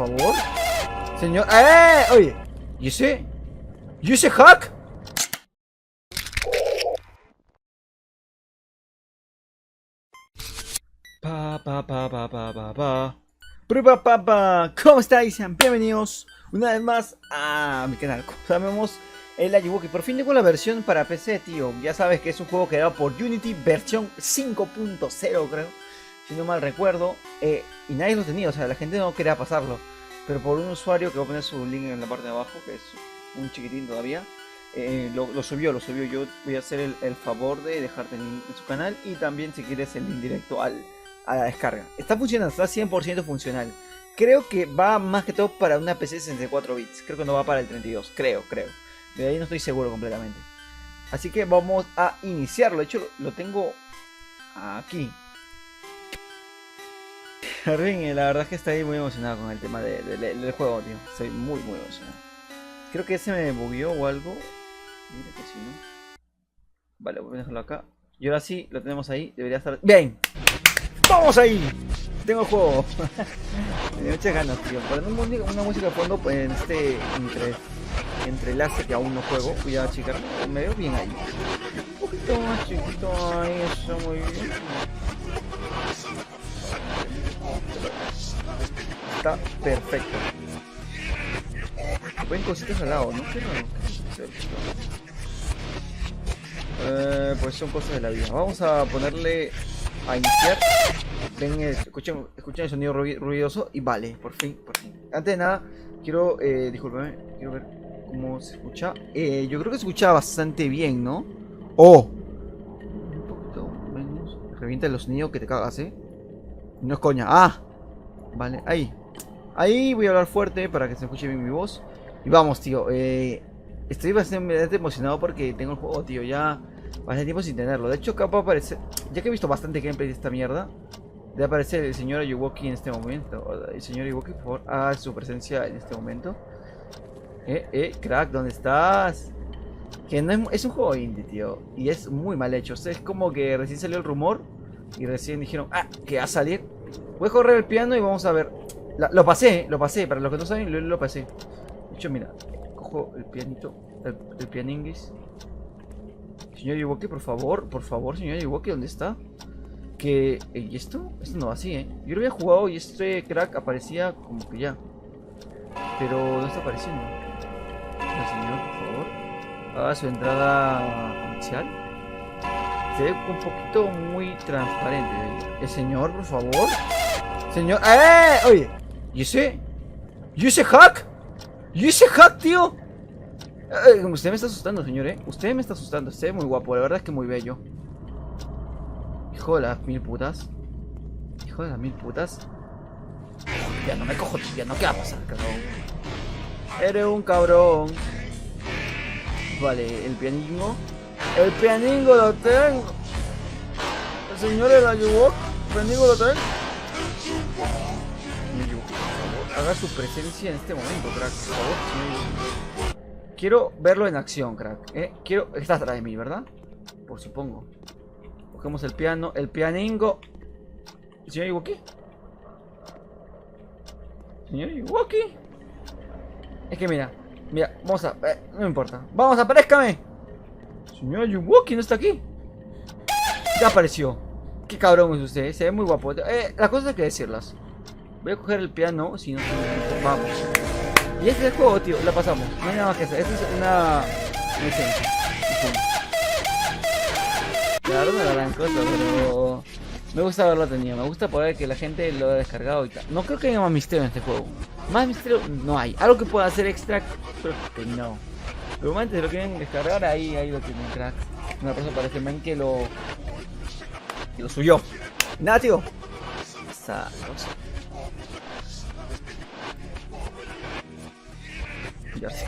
favor. Señor, oye, ¿y ese? ¿Y ese hack? ¿Cómo estáis? Sean bienvenidos una vez más a mi canal. Como sabemos, el Ayuwoki por fin llegó la versión para PC, tío. Ya sabes que es un juego creado por Unity, versión 5.0, creo, si no mal recuerdo. Y nadie lo tenía, o sea, la gente no quería pasarlo. Pero por un usuario que voy a poner su link en la parte de abajo, que es un chiquitín todavía, lo subió. Yo voy a hacer el favor de dejarte el link en su canal y también, si quieres, el link directo a la descarga. Está funcionando, está 100% funcional. Creo que va más que todo para una PC de 64 bits. Creo que no va para el 32, creo. De ahí no estoy seguro completamente. Así que vamos a iniciarlo. De hecho, lo tengo aquí. La verdad es que estoy muy emocionado con el tema del juego, tío. Estoy muy emocionado. Creo que ese me bugueó o algo. Mira que sí, ¿no? Vale, voy a dejarlo acá. Y ahora sí, lo tenemos ahí. Debería estar... ¡Bien! ¡Vamos ahí! Tengo el juego. Tenía muchas ganas, tío. Para una música de fondo pues, en este entrelace que aún no juego. Voy a checar. Me veo bien ahí. Un poquito más chiquito ahí. Eso muy bien. Está perfecto. Ven cositas al lado, ¿no? Qué raro. Pues son cosas de la vida. Vamos a ponerle a iniciar. Ven, escuchen el sonido ruidoso. Y vale, por fin. Antes de nada, quiero, discúlpame, quiero ver cómo se escucha. Yo creo que se escucha bastante bien, ¿no? ¡Oh! Un poquito menos. Revienta los sonidos que te cagas, ¿eh? No es coña. ¡Ah! Vale, ahí voy a hablar fuerte para que se escuche bien mi voz. Y vamos, tío. Estoy bastante emocionado porque tengo el juego, tío. Ya bastante tiempo sin tenerlo. De hecho, acá va a aparecer. Ya que he visto bastante gameplay de esta mierda, debe aparecer el señor Ayuwoki en este momento. El señor Ayuwoki, por favor, haga su presencia en este momento. Crack, ¿dónde estás? Que no es un juego indie, tío. Y es muy mal hecho. O sea, es como que recién salió el rumor y recién dijeron, que va a salir. Voy a correr el piano y vamos a ver. Lo pasé. Para los que no saben, lo pasé. De hecho, mira, cojo el pianito, el pianinguis. Señor Ayuwoki, por favor, señor Ayuwoki, ¿dónde está? ¿Y esto? Esto no va así, ¿eh? Yo lo había jugado y este crack aparecía como que ya. Pero no está apareciendo. El señor, por favor, haga su entrada comercial. Se ve un poquito muy transparente, ¿eh? El señor, por favor. Señor, oye, ¿y ese? ¿Y ese hack? ¿Y ese hack, tío? Usted me está asustando, señor, ¿eh? Usted me está asustando, usted es muy guapo, la verdad es que muy bello. Hijo de las mil putas. Ya no me cojo, ya no, ¿qué va a pasar, cabrón? Eres un cabrón. Vale, el pianingo. El pianingo lo tengo. El señor el Ayuwoki, el pianingo lo tengo. Haga su presencia en este momento, crack, por favor. Quiero verlo en acción, crack. Está atrás de mí, ¿verdad? Por supongo. Cogemos el piano, el pianingo. ¿Señor Ayuwoki? ¿Señor Ayuwoki? Es que mira, vamos a... no me importa. ¡Vamos, aparézcame! Señor Ayuwoki no está aquí. Ya apareció. Qué cabrón es usted, se ve muy guapo. Las cosas hay que decirlas. Voy a coger el piano, si no, vamos. Y este es el juego, tío, la pasamos. No hay nada más que hacer. Esta es una esencia. Claro, no es la gran cosa, pero me gusta haberlo tenido. Me gusta poder que la gente lo haya descargado y tal. No creo que haya más misterio en este juego. Más misterio no hay. Algo que pueda hacer extra, pero que no. Pero antes de lo quieren descargar, ahí lo tienen, crack. Una cosa parece que lo subió. Nada, tío. Esa cosa. Ya sé.